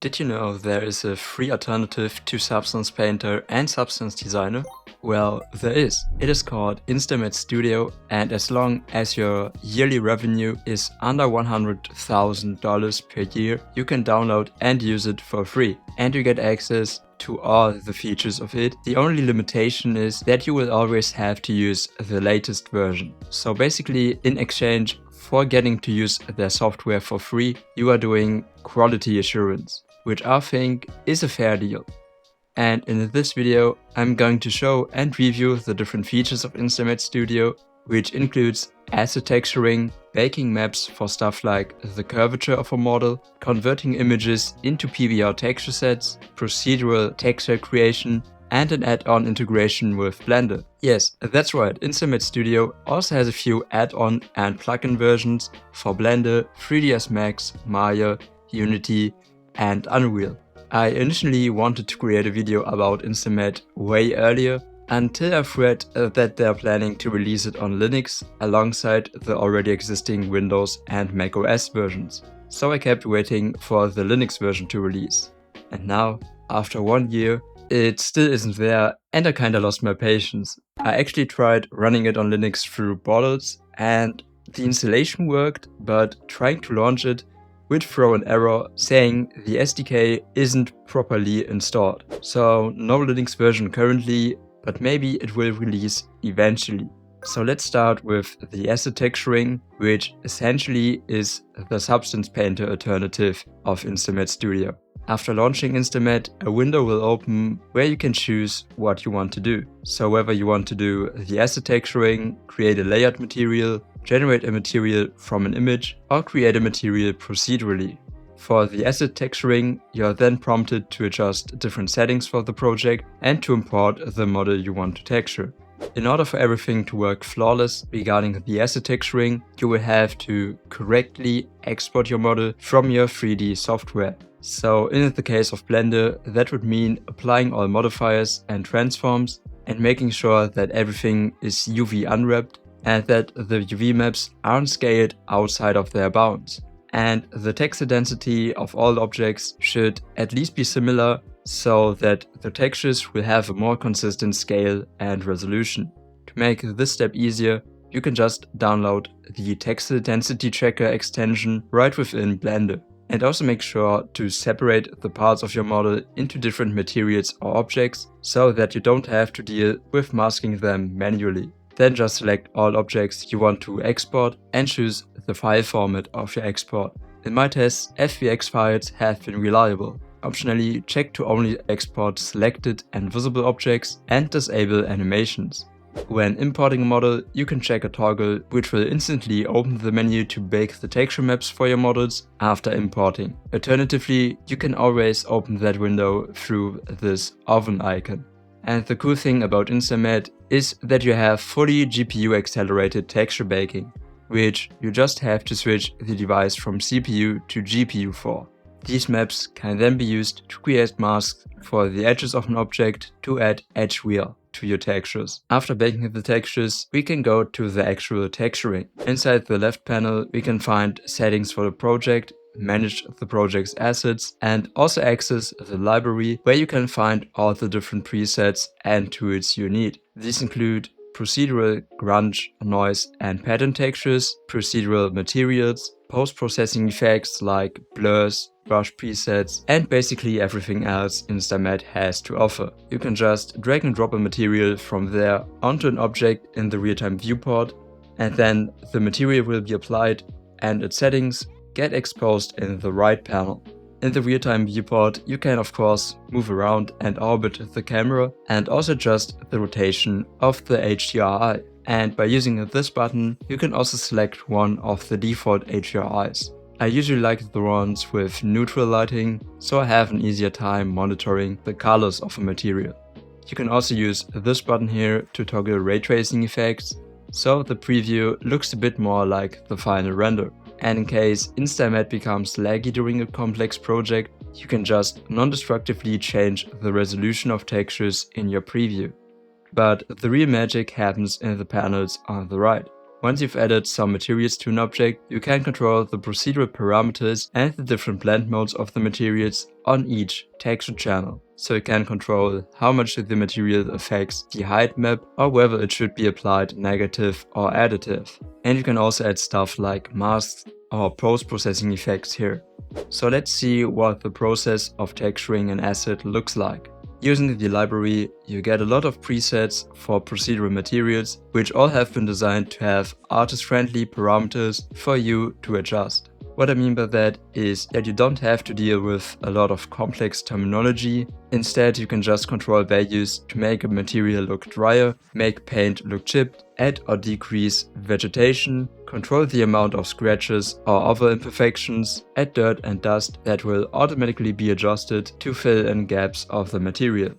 Did you know there is a free alternative to Substance Painter and Substance Designer? Well, there is. It is called InstaMAT Studio, and as long as your yearly revenue is under $100,000 per year, you can download and use it for free. And you get access to all the features of it. The only limitation is that you will always have to use the latest version. So basically, in exchange for getting to use their software for free, you are doing quality assurance, which I think is a fair deal. And in this video, I'm going to show and review the different features of InstaMAT Studio, which includes asset texturing, baking maps for stuff like the curvature of a model, converting images into PBR texture sets, procedural texture creation, and an add-on integration with Blender. Yes, that's right, InstaMAT Studio also has a few add-on and plugin versions for Blender, 3ds Max, Maya, Unity, and Unreal. I initially wanted to create a video about InstaMAT way earlier, until I've read that they're planning to release it on Linux alongside the already existing Windows and macOS versions. So I kept waiting for the Linux version to release. And now, after 1 year, it still isn't there and I kinda lost my patience. I actually tried running it on Linux through bottles and the installation worked, but trying to launch it would throw an error saying the SDK isn't properly installed. So no Linux version currently, but maybe it will release eventually. So let's start with the asset texturing, which essentially is the Substance Painter alternative of InstaMAT Studio. After launching InstaMAT, a window will open where you can choose what you want to do. So whether you want to do the asset texturing, create a layered material, generate a material from an image, or create a material procedurally. For the asset texturing, you are then prompted to adjust different settings for the project and to import the model you want to texture. In order for everything to work flawless regarding the asset texturing, you will have to correctly export your model from your 3D software. So in the case of Blender, that would mean applying all modifiers and transforms and making sure that everything is UV unwrapped and that the UV maps aren't scaled outside of their bounds. And the texture density of all objects should at least be similar so that the textures will have a more consistent scale and resolution. To make this step easier, you can just download the texture density tracker extension right within Blender. And also make sure to separate the parts of your model into different materials or objects so that you don't have to deal with masking them manually. Then just select all objects you want to export and choose the file format of your export. In my tests, FBX files have been reliable. Optionally, check to only export selected and visible objects and disable animations. When importing a model, you can check a toggle which will instantly open the menu to bake the texture maps for your models after importing. Alternatively, you can always open that window through this oven icon. And the cool thing about InstaMAT is that you have fully GPU accelerated texture baking, which you just have to switch the device from CPU to GPU for. These maps can then be used to create masks for the edges of an object to add edge wear to your textures. After baking the textures, we can go to the actual texturing. Inside the left panel, we can find settings for the project, manage the project's assets, and also access the library where you can find all the different presets and tools you need. These include procedural, grunge, noise, and pattern textures, procedural materials, post-processing effects like blurs, brush presets, and basically everything else InstaMAT has to offer. You can just drag and drop a material from there onto an object in the real-time viewport, and then the material will be applied and its settings get exposed in the right panel. In the real-time viewport, you can of course move around and orbit the camera and also adjust the rotation of the HDRI. And by using this button, you can also select one of the default HDRIs. I usually like the ones with neutral lighting, so I have an easier time monitoring the colors of a material. You can also use this button here to toggle ray tracing effects, so the preview looks a bit more like the final render. And in case InstaMAT becomes laggy during a complex project, you can just non-destructively change the resolution of textures in your preview. But the real magic happens in the panels on the right. Once you've added some materials to an object, you can control the procedural parameters and the different blend modes of the materials on each texture channel. So you can control how much the material affects the height map or whether it should be applied negative or additive. And you can also add stuff like masks or post-processing effects here. So let's see what the process of texturing an asset looks like. Using the library, you get a lot of presets for procedural materials, which all have been designed to have artist-friendly parameters for you to adjust. What I mean by that is that you don't have to deal with a lot of complex terminology. Instead, you can just control values to make a material look drier, make paint look chipped, add or decrease vegetation, control the amount of scratches or other imperfections, add dirt and dust that will automatically be adjusted to fill in gaps of the material.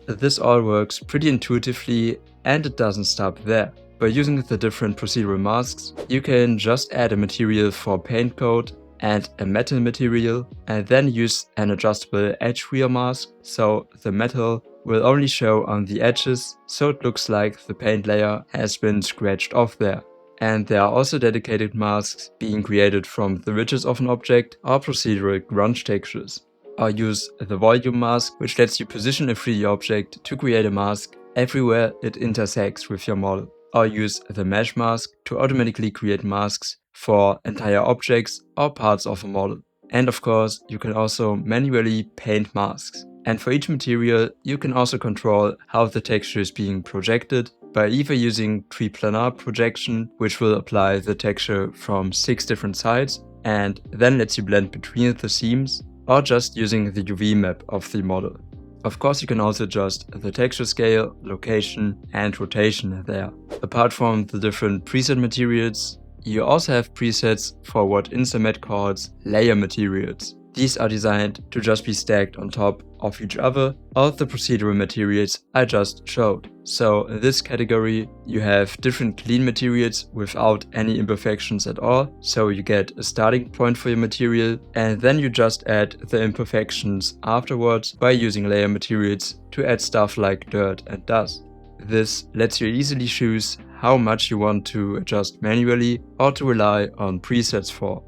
This all works pretty intuitively, and it doesn't stop there. By using the different procedural masks, you can just add a material for paint coat and a metal material, and then use an adjustable edge rear mask, so the metal will only show on the edges, so it looks like the paint layer has been scratched off there. And there are also dedicated masks being created from the ridges of an object or procedural grunge textures. Or use the volume mask, which lets you position a 3D object to create a mask everywhere it intersects with your model. Or use the mesh mask to automatically create masks for entire objects or parts of a model. And of course, you can also manually paint masks. And for each material, you can also control how the texture is being projected by either using triplanar projection, which will apply the texture from 6 different sides and then lets you blend between the seams, or just using the UV map of the model. Of course, you can also adjust the texture scale, location and rotation there. Apart from the different preset materials, you also have presets for what InstaMAT calls layer materials. These are designed to just be stacked on top of each other of the procedural materials I just showed. So in this category, you have different clean materials without any imperfections at all. So you get a starting point for your material, and then you just add the imperfections afterwards by using layer materials to add stuff like dirt and dust. This lets you easily choose how much you want to adjust manually or to rely on presets for.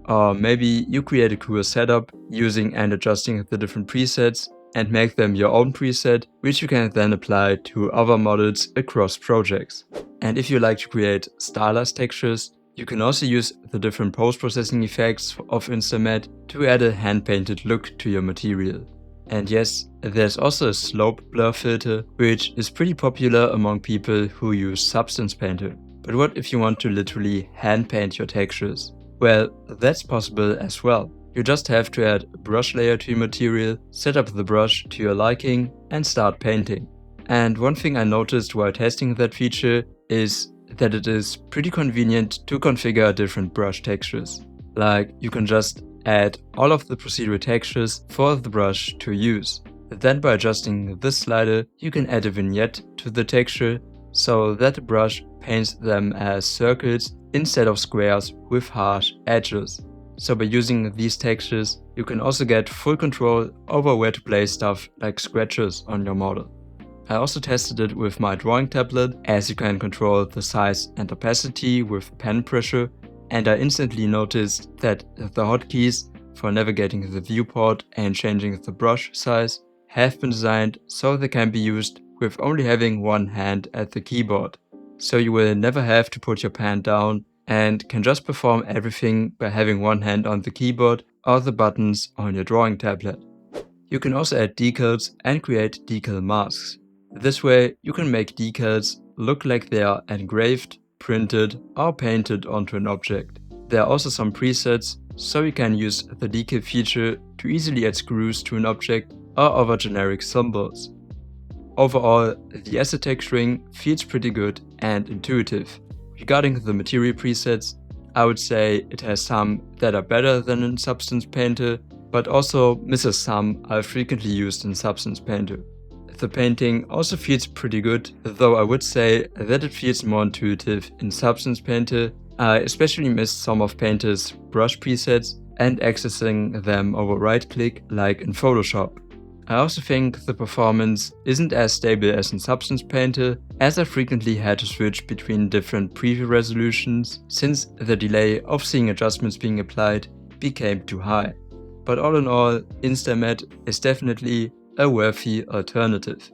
Or maybe you create a cool setup using and adjusting the different presets and make them your own preset, which you can then apply to other models across projects. And if you like to create stylized textures, you can also use the different post-processing effects of InstaMAT to add a hand-painted look to your material. And yes, there's also a slope blur filter, which is pretty popular among people who use Substance Painter. But what if you want to literally hand paint your textures? Well, that's possible as well. You just have to add a brush layer to your material, set up the brush to your liking and start painting. And one thing I noticed while testing that feature is that it is pretty convenient to configure different brush textures. Like, you can just add all of the procedural textures for the brush to use. Then by adjusting this slider, you can add a vignette to the texture so that the brush paints them as circles instead of squares with harsh edges. So by using these textures, you can also get full control over where to place stuff like scratches on your model. I also tested it with my drawing tablet, as you can control the size and opacity with pen pressure, and I instantly noticed that the hotkeys for navigating the viewport and changing the brush size have been designed so they can be used with only having one hand at the keyboard. So you will never have to put your pen down and can just perform everything by having one hand on the keyboard or the buttons on your drawing tablet. You can also add decals and create decal masks. This way you can make decals look like they are engraved, printed or painted onto an object. There are also some presets, so you can use the decal feature to easily add screws to an object or other generic symbols. Overall, the asset texturing feels pretty good and intuitive. Regarding the material presets, I would say it has some that are better than in Substance Painter, but also misses some are frequently used in Substance Painter. The painting also feels pretty good, though I would say that it feels more intuitive in Substance Painter. I especially missed some of Painter's brush presets and accessing them over right-click like in Photoshop. I also think the performance isn't as stable as in Substance Painter, as I frequently had to switch between different preview resolutions since the delay of seeing adjustments being applied became too high. But all in all, InstaMAT is definitely a worthy alternative.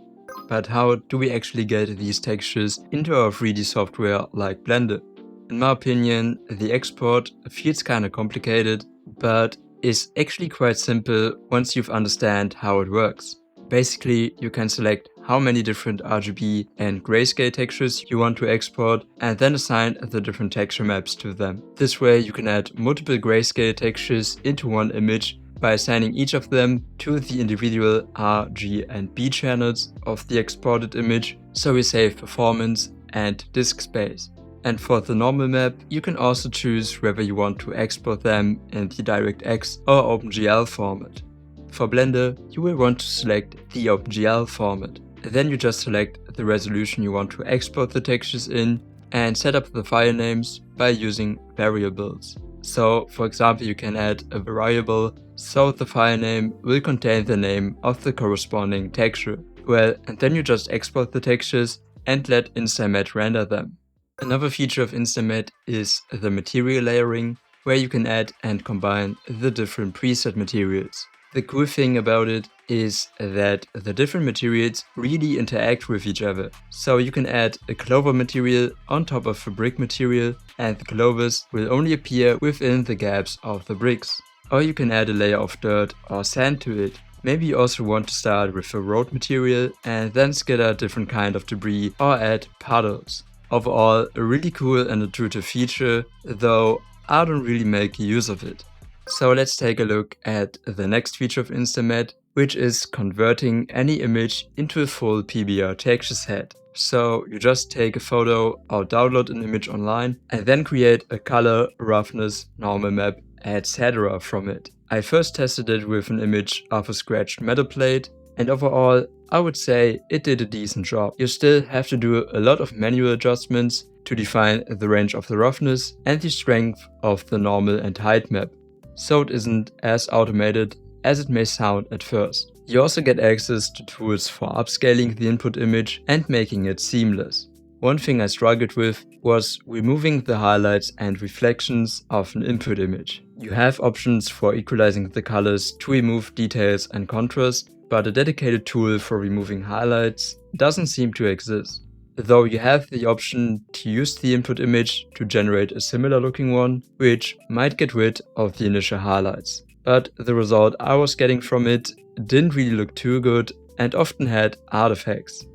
But how do we actually get these textures into our 3D software like Blender? In my opinion, the export feels kinda complicated, but is actually quite simple once you understand how it works. Basically, you can select how many different RGB and grayscale textures you want to export and then assign the different texture maps to them. This way you can add multiple grayscale textures into one image by assigning each of them to the individual R, G and B channels of the exported image, so we save performance and disk space. And for the normal map, you can also choose whether you want to export them in the DirectX or OpenGL format. For Blender, you will want to select the OpenGL format. Then you just select the resolution you want to export the textures in and set up the file names by using variables. So, for example, you can add a variable, so the file name will contain the name of the corresponding texture. Well, and then you just export the textures and let InstaMAT render them. Another feature of InstaMAT is the material layering, where you can add and combine the different preset materials. The cool thing about it is that the different materials really interact with each other. So you can add a clover material on top of a brick material, and the clovers will only appear within the gaps of the bricks. Or you can add a layer of dirt or sand to it. Maybe you also want to start with a road material and then scatter different kind of debris or add puddles. Overall, a really cool and intuitive feature, though I don't really make use of it. So let's take a look at the next feature of InstaMAT, which is converting any image into a full PBR texture set. So you just take a photo or download an image online and then create a color, roughness, normal map, etc. from it. I first tested it with an image of a scratched metal plate, and overall I would say it did a decent job. You still have to do a lot of manual adjustments to define the range of the roughness and the strength of the normal and height map, so it isn't as automated as it may sound at first. You also get access to tools for upscaling the input image and making it seamless. One thing I struggled with was removing the highlights and reflections of an input image. You have options for equalizing the colors to remove details and contrast, but a dedicated tool for removing highlights doesn't seem to exist. Though you have the option to use the input image to generate a similar looking one, which might get rid of the initial highlights. But the result I was getting from it didn't really look too good and often had artifacts.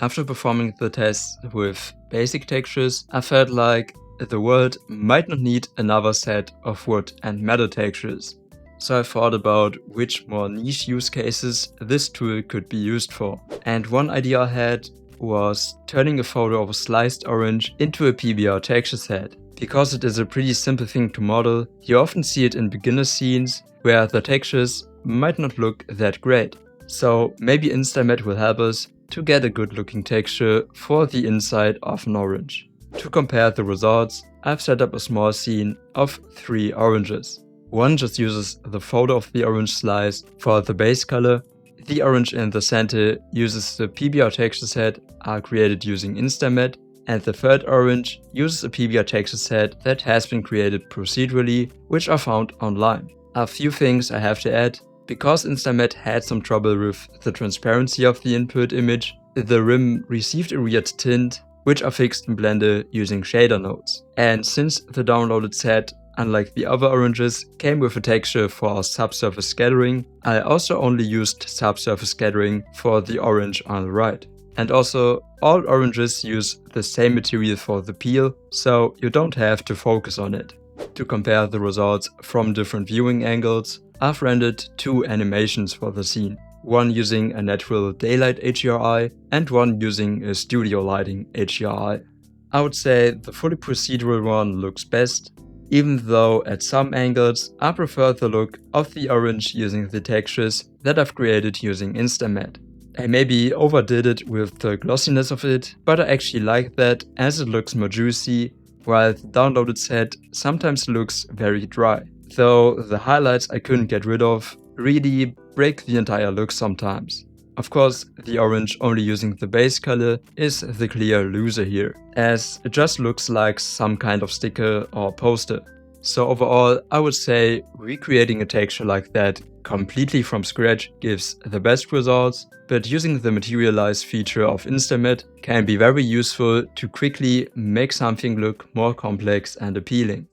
After performing the tests with basic textures, I felt like the world might not need another set of wood and metal textures. So I thought about which more niche use cases this tool could be used for. And one idea I had was turning a photo of a sliced orange into a PBR texture set. Because it is a pretty simple thing to model, you often see it in beginner scenes where the textures might not look that great. So maybe InstaMAT will help us to get a good looking texture for the inside of an orange. To compare the results, I've set up a small scene of 3 oranges. One just uses the photo of the orange slice for the base color. The orange in the center uses the PBR texture set I created using InstaMAT, and the third orange uses a PBR texture set that has been created procedurally, which I found online. A few things I have to add. Because InstaMAT had some trouble with the transparency of the input image, the rim received a weird tint, which I fixed in Blender using shader nodes. And since the downloaded set, unlike the other oranges, came with a texture for subsurface scattering, I also only used subsurface scattering for the orange on the right. And also, all oranges use the same material for the peel, so you don't have to focus on it. To compare the results from different viewing angles, I've rendered 2 animations for the scene. One using a natural daylight HDRI and one using a studio lighting HDRI. I would say the fully procedural one looks best, even though at some angles I prefer the look of the orange using the textures that I've created using InstaMAT. I maybe overdid it with the glossiness of it, but I actually like that as it looks more juicy, while the downloaded set sometimes looks very dry. Though the highlights I couldn't get rid of really break the entire look sometimes. Of course, the orange only using the base color is the clear loser here, as it just looks like some kind of sticker or poster. So overall, I would say recreating a texture like that completely from scratch gives the best results, but using the Materialize feature of InstaMAT can be very useful to quickly make something look more complex and appealing.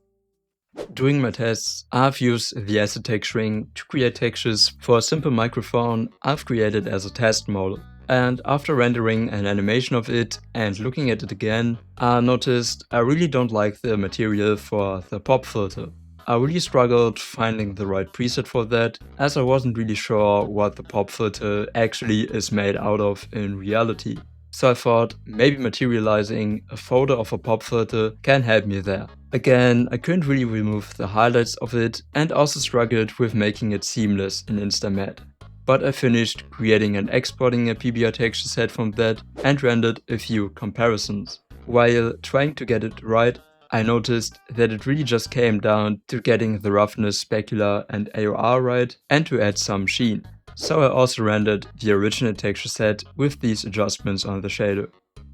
During my tests, I've used the asset texturing to create textures for a simple microphone I've created as a test model. And after rendering an animation of it and looking at it again, I noticed I really don't like the material for the pop filter. I really struggled finding the right preset for that, as I wasn't really sure what the pop filter actually is made out of in reality. So I thought maybe materializing a folder of a pop filter can help me there. Again, I couldn't really remove the highlights of it and also struggled with making it seamless in InstaMAT. But I finished creating and exporting a PBR texture set from that and rendered a few comparisons. While trying to get it right, I noticed that it really just came down to getting the roughness, specular and AOR right and to add some sheen. So I also rendered the original texture set with these adjustments on the shader.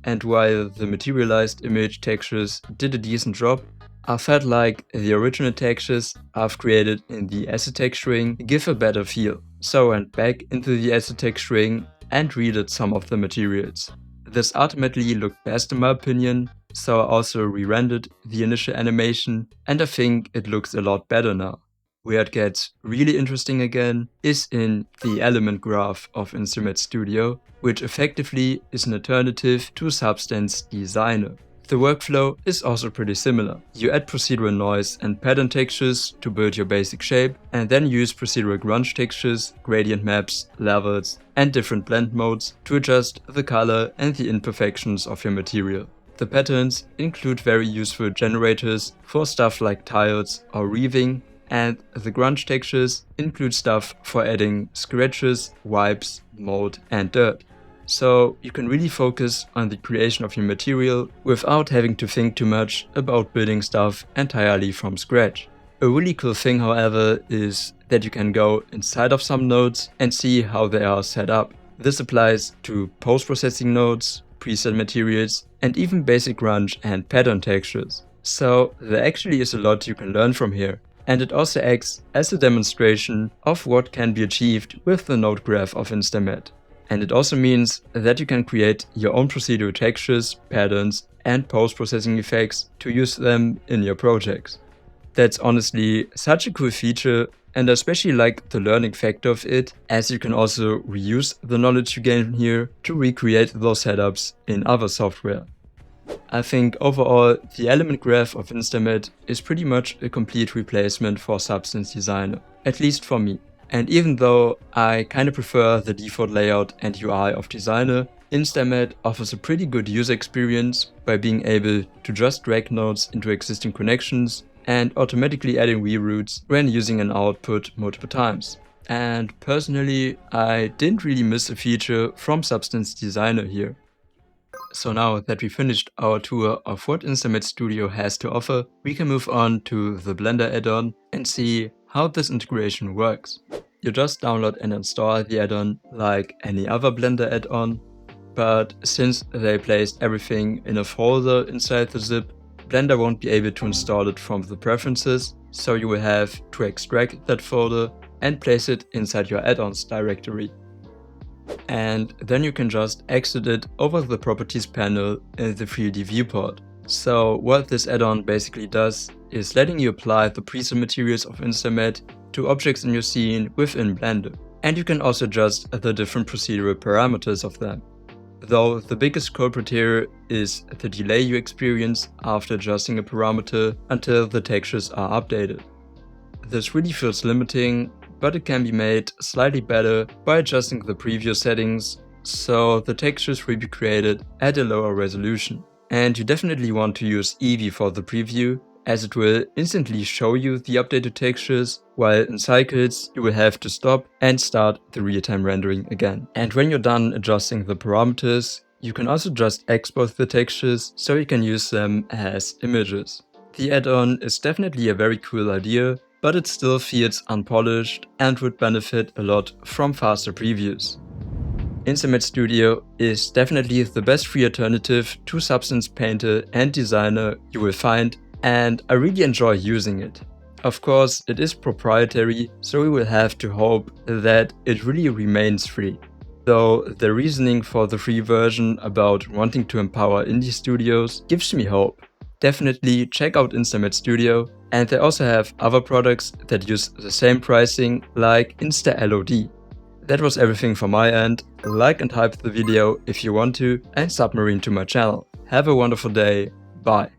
And while the materialized image textures did a decent job, I felt like the original textures I've created in the asset texturing give a better feel. So I went back into the asset texturing and redid some of the materials. This ultimately looked best in my opinion, so I also re-rendered the initial animation and I think it looks a lot better now. Where it gets really interesting again is in the element graph of InstaMAT Studio, which effectively is an alternative to Substance Designer. The workflow is also pretty similar. You add procedural noise and pattern textures to build your basic shape, and then use procedural grunge textures, gradient maps, levels, and different blend modes to adjust the color and the imperfections of your material. The patterns include very useful generators for stuff like tiles or weaving, and the grunge textures include stuff for adding scratches, wipes, mold, and dirt. So you can really focus on the creation of your material without having to think too much about building stuff entirely from scratch. A really cool thing, however, is that you can go inside of some nodes and see how they are set up. This applies to post-processing nodes, preset materials, and even basic grunge and pattern textures. So there actually is a lot you can learn from here. And it also acts as a demonstration of what can be achieved with the node graph of InstaMAT. And it also means that you can create your own procedural textures, patterns, and post-processing effects to use them in your projects. That's honestly such a cool feature, and I especially like the learning factor of it, as you can also reuse the knowledge you gain here to recreate those setups in other software. I think overall, the element graph of InstaMAT is pretty much a complete replacement for Substance Designer, at least for me. And even though I kinda prefer the default layout and UI of Designer, InstaMAT offers a pretty good user experience by being able to just drag nodes into existing connections and automatically adding reroutes when using an output multiple times. And personally, I didn't really miss a feature from Substance Designer here. So now that we finished our tour of what InstaMAT Studio has to offer, we can move on to the Blender add-on and see how this integration works. You just download and install the add-on like any other Blender add-on, but since they placed everything in a folder inside the zip, Blender won't be able to install it from the preferences, so you will have to extract that folder and place it inside your add-ons directory. And then you can just exit it over the properties panel in the 3D viewport. So what this add-on basically does is letting you apply the preset materials of InstaMAT to objects in your scene within Blender. And you can also adjust the different procedural parameters of them. Though the biggest culprit here is the delay you experience after adjusting a parameter until the textures are updated. This really feels limiting, but it can be made slightly better by adjusting the preview settings, so the textures will be created at a lower resolution. And you definitely want to use Eevee for the preview, as it will instantly show you the updated textures, while in cycles you will have to stop and start the real-time rendering again. And when you're done adjusting the parameters, you can also just export the textures so you can use them as images. The add-on is definitely a very cool idea, but it still feels unpolished and would benefit a lot from faster previews. InstaMAT Studio is definitely the best free alternative to Substance Painter and Designer you will find, and I really enjoy using it. Of course, it is proprietary, so we will have to hope that it really remains free. Though the reasoning for the free version about wanting to empower indie studios gives me hope. Definitely check out InstaMAT Studio, and they also have other products that use the same pricing like InstaLOD. That was everything from my end. Like and hype the video if you want to, and submarine to my channel. Have a wonderful day. Bye.